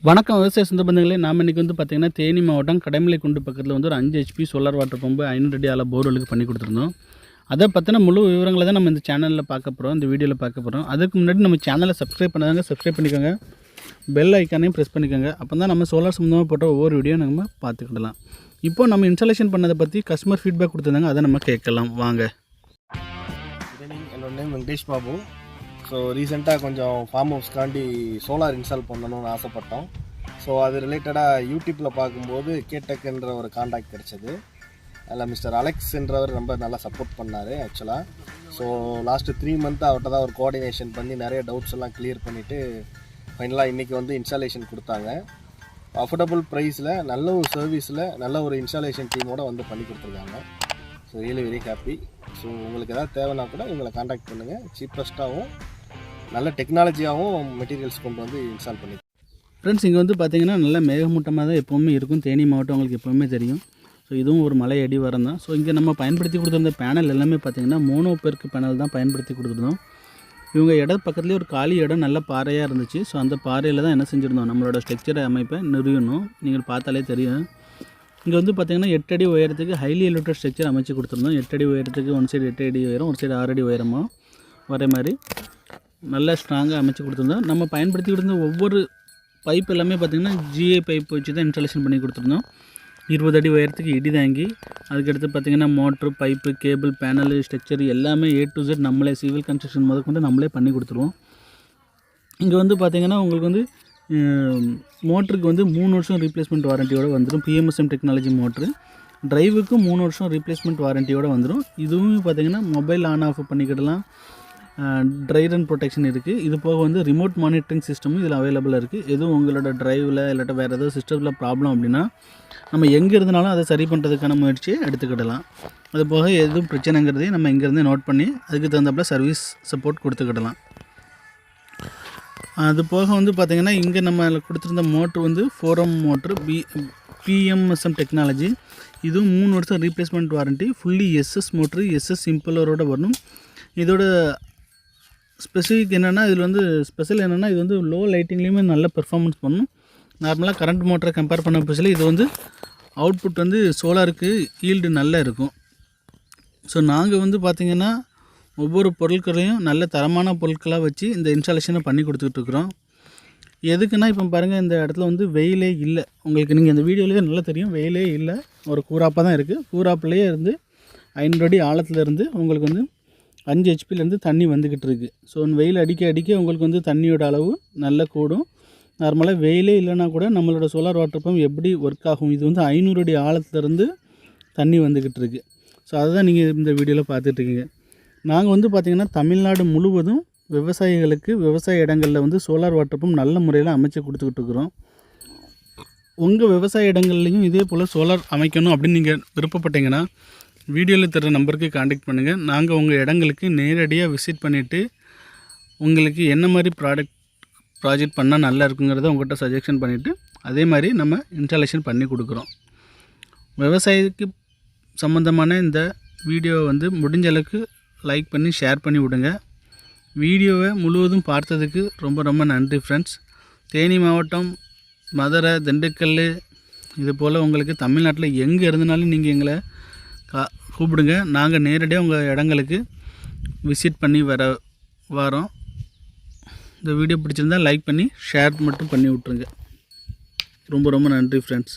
வணக்கம் விவசாய சொந்த பந்தங்களே. நாம் இன்றைக்கி வந்து பார்த்திங்கன்னா தேனி மாவட்டம் கடமலைக்குண்டு பக்கத்தில் வந்து ஒரு 5 HP சோலார் வாட்டர் பம்பு 500 அடி ஆழ போர்வெலுக்கு பண்ணி கொடுத்துருந்தோம். அதை பற்றின முழு விவரங்களை தான் நம்ம இந்த சேனலில் பார்க்க போகிறோம், இந்த வீடியோவில் பார்க்க போகிறோம். அதுக்கு முன்னாடி நம்ம சேனலை சப்ஸ்கிரைப் பண்ணாங்க, சப்ஸ்கிரைப் பண்ணிக்கோங்க. பெல் ஐக்கானையும் ப்ரெஸ் பண்ணிக்கோங்க. அப்போ தான் நம்ம சோலார் சம்மந்தமாக போட்ட ஒவ்வொரு வீடியோ நம்ம பார்த்துக்கிடலாம். இப்போ நம்ம இன்ஸ்டாலேஷன் பண்ணதை பற்றி கஸ்டமர் ஃபீட்பேக் கொடுத்துருந்தாங்க, அதை நம்ம கேட்கலாம் வாங்க. என்னோட நேம் வெங்கடேஷ் பாபு. ஸோ ரீசெண்டாக கொஞ்சம் ஃபார்ம் ஹவுஸ்க்காண்டி சோலார் இன்ஸ்டால் பண்ணணும்னு ஆசைப்பட்டோம். ஸோ அது ரிலேட்டடாக யூடியூப்பில் பார்க்கும்போது கேடெக்ன்ற ஒரு காண்டாக்ட் கிடச்சிது. அதில் மிஸ்டர் அலெக்ஸ் என்றவர் ரொம்ப நல்லா சப்போர்ட் பண்ணார் ஆக்சுவலாக. ஸோ லாஸ்ட்டு 3 மந்த் அவர்கிட்ட தான் ஒரு கோஆர்டினேஷன் பண்ணி நிறைய டவுட்ஸ் எல்லாம் கிளியர் பண்ணிவிட்டு ஃபைனலாக இன்றைக்கி வந்து இன்ஸ்டாலேஷன் கொடுத்தாங்க. அஃபோர்டபுள் ப்ரைஸில் நல்ல ஒரு சர்வீஸில் நல்ல ஒரு இன்ஸ்டாலேஷன் டீமோடு வந்து பண்ணி கொடுத்துருக்காங்க. So really very happy. So உங்களுக்கு எதாவது தேவைன்னா கூட இவங்களை காண்டாக்ட் பண்ணுங்கள். சீப்பஸ்ட்டாகவும் நல்ல டெக்னாலஜியாகவும் மெட்டீரியல்ஸ் கொண்டு வந்து இன்ஸ்டால் பண்ணி. ஃப்ரெண்ட்ஸ், இங்கே வந்து பார்த்திங்கன்னா நல்ல மேகமூட்டமாக தான் எப்போவுமே இருக்கும். தேனி மாவட்டம் உங்களுக்கு எப்போவுமே தெரியும். ஸோ இதுவும் ஒரு மலை அடி வாரம் தான். ஸோ இங்கே நம்ம பயன்படுத்தி கொடுத்துருந்த பேனல் எல்லாமே பார்த்திங்கன்னா மோனோ பெருக்கு பேனல் தான் பயன்படுத்தி கொடுத்துருந்தோம். இவங்க இடம் பக்கத்துலேயே ஒரு காலி இடம் நல்ல பாறையாக இருந்துச்சு. ஸோ அந்த பாறையில் தான் என்ன செஞ்சுருந்தோம், நம்மளோட ஸ்ட்ரக்சரை அமைப்பை நிறுவணும். நீங்கள் பார்த்தாலே தெரியும். இங்கே வந்து பார்த்திங்கன்னா 8 அடி உயரத்துக்கு ஹைலி எலிவேட்டட் ஸ்ட்ரக்சர் அமைச்சு கொடுத்துருந்தோம். 8 அடி உயரத்துக்கு ஒன் சைடு 8 அடி உயரம், ஒரு சைடு 6 அடி உயரமாக வர மாதிரி நல்லா ஸ்ட்ராங்காக அமைச்சு கொடுத்துருந்தோம். நம்ம பயன்படுத்தி கொடுத்த ஒவ்வொரு பைப் எல்லாமே பார்த்திங்கன்னா GA பைப் வச்சு தான் இன்ஸ்டாலேஷன் பண்ணி கொடுத்துருந்தோம். 20 அடி உயரத்துக்கு இடி தாங்கி, அதுக்கடுத்து பார்த்திங்கன்னா motor, pipe, cable, panel, structure எல்லாமே A to Z நம்மளே சிவில் கன்ஸ்ட்ரக்ஷன் முதற்கொண்டு நம்மளே பண்ணி கொடுத்துருவோம். இங்கே வந்து பார்த்திங்கன்னா உங்களுக்கு வந்து மோட்டருக்கு வந்து 3 வருஷம் ரீப்ளேஸ்மெண்ட் வாரண்டியோடு வந்துடும். PMSM technology motor. ட்ரைவுக்கும் 3 வருஷம் ரீப்ளேஸ்மெண்ட் வாரண்டியோடு வந்துடும். இதுவும் பார்த்திங்கன்னா மொபைல் ஆன் ஆஃப் பண்ணிக்கிடலாம். ட்ரை ரன் ப்ரொடெக்ஷன் இருக்குது. இது போக வந்து ரிமோட் மானிட்டரிங் சிஸ்டமும் இதில் அவைலபிளாக இருக்குது. எதுவும் உங்களோட ட்ரைவில் இல்லாட்ட வேறு ஏதாவது சிஸ்டத்தில் ப்ராப்ளம் அப்படின்னா நம்ம எங்கே இருந்தாலும் அதை சரி பண்ணுறதுக்கான முயற்சியை எடுத்துக்கிடலாம். அது போக எதுவும் பிரச்சனைங்கிறதையும் நம்ம இங்கேருந்து நோட் பண்ணி அதுக்கு தகுந்தாப்பில் சர்வீஸ் சப்போர்ட் கொடுத்துக்கிடலாம். அது போக வந்து பார்த்திங்கன்னா இங்கே நம்ம கொடுத்துருந்த மோட்ரு வந்து 4M மோட்ரு, PMSM டெக்னாலஜி. இதுவும் 3 வருஷம் replacement warranty. Fully SS motor, SS இம்பலரோடு வரணும். இதோட ஸ்பெசிஃபிக் என்னென்னா, இதில் வந்து ஸ்பெஷல் என்னென்னா, இது வந்து லோ லைட்டிங்லேயுமே நல்ல பெர்ஃபார்மன்ஸ் பண்ணும். நார்மலாக கரண்ட் மோட்டரை கம்பேர் பண்ண பட்சத்தில் இது வந்து அவுட்புட் வந்து சோலாருக்கு ஈல்டு நல்லா இருக்கும். ஸோ நாங்கள் வந்து பார்த்திங்கன்னா ஒவ்வொரு பொருட்களையும் நல்ல தரமான பொருட்களாக வச்சு இந்த இன்ஸ்டாலேஷனை பண்ணி கொடுத்துட்ருக்குறோம். எதுக்குன்னா, இப்போ பாருங்கள், இந்த இடத்துல வந்து வெயிலே இல்லை. உங்களுக்கு நீங்கள் இந்த வீடியோலேயே நல்லா தெரியும், வெயிலே இல்லை, ஒரு கூராப்பாக தான் இருக்குது. கூராப்பிலேயே இருந்து 500 அடி ஆழத்துலேருந்து உங்களுக்கு வந்து 5 HPலேருந்து தண்ணி வந்துக்கிட்டு இருக்குது. ஸோ வெயில் அடிக்க அடிக்க உங்களுக்கு வந்து தண்ணியோட அளவு நல்லா கூடும். நார்மலாக வெயிலே இல்லைனா கூட நம்மளோட சோலார் வாட்டர் பம்ப் எப்படி ஒர்க் ஆகும், இது வந்து 500 அடி ஆழத்துலேருந்து தண்ணி வந்துக்கிட்டு இருக்குது. ஸோ அதை தான் நீங்கள் இந்த வீடியோவில் பார்த்துட்ருக்கீங்க. நாங்கள் வந்து பார்த்திங்கன்னா தமிழ்நாடு முழுவதும் விவசாயிகளுக்கு விவசாய இடங்களில் வந்து சோலார் வாட்டர் பம்ப் நல்ல முறையில் அமைச்சு கொடுத்துக்கிட்டு இருக்கிறோம். உங்கள் விவசாய இடங்கள்லையும் இதே போல் சோலார் அமைக்கணும் அப்படின்னு நீங்கள் விருப்பப்பட்டீங்கன்னா வீடியோவில் தர நம்பருக்கு காண்டாக்ட் பண்ணுங்கள். நாங்கள் உங்கள் இடங்களுக்கு நேரடியாக விசிட் பண்ணிவிட்டு உங்களுக்கு என்ன மாதிரி ப்ராஜெக்ட் பண்ணால் நல்லா இருக்குங்கிறத உங்கள்கிட்ட சஜஷன் பண்ணிவிட்டு அதே மாதிரி நம்ம இன்ஸ்டாலேஷன் பண்ணி கொடுக்குறோம். விவசாயத்துக்கு சம்மந்தமான இந்த வீடியோவை வந்து முடிஞ்ச அளவுக்கு லைக் பண்ணி ஷேர் பண்ணி விடுங்க. வீடியோவை முழுவதும் பார்த்ததுக்கு ரொம்ப ரொம்ப நன்றி ஃப்ரெண்ட்ஸ். தேனி மாவட்டம், மதுரை, திண்டுக்கல், இது போல் உங்களுக்கு தமிழ்நாட்டில் எங்கே இருந்தனாலும் நீங்கள் எங்களை கூப்பிடுங்க. நாங்கள் நேரடியாக உங்கள் இடங்களுக்கு விசிட் பண்ணி வரோம். இந்த வீடியோ பிடிச்சிருந்தால் லைக் பண்ணி ஷேர் மட்டும் பண்ணி விட்ருங்க. ரொம்ப ரொம்ப நன்றி ஃப்ரெண்ட்ஸ்.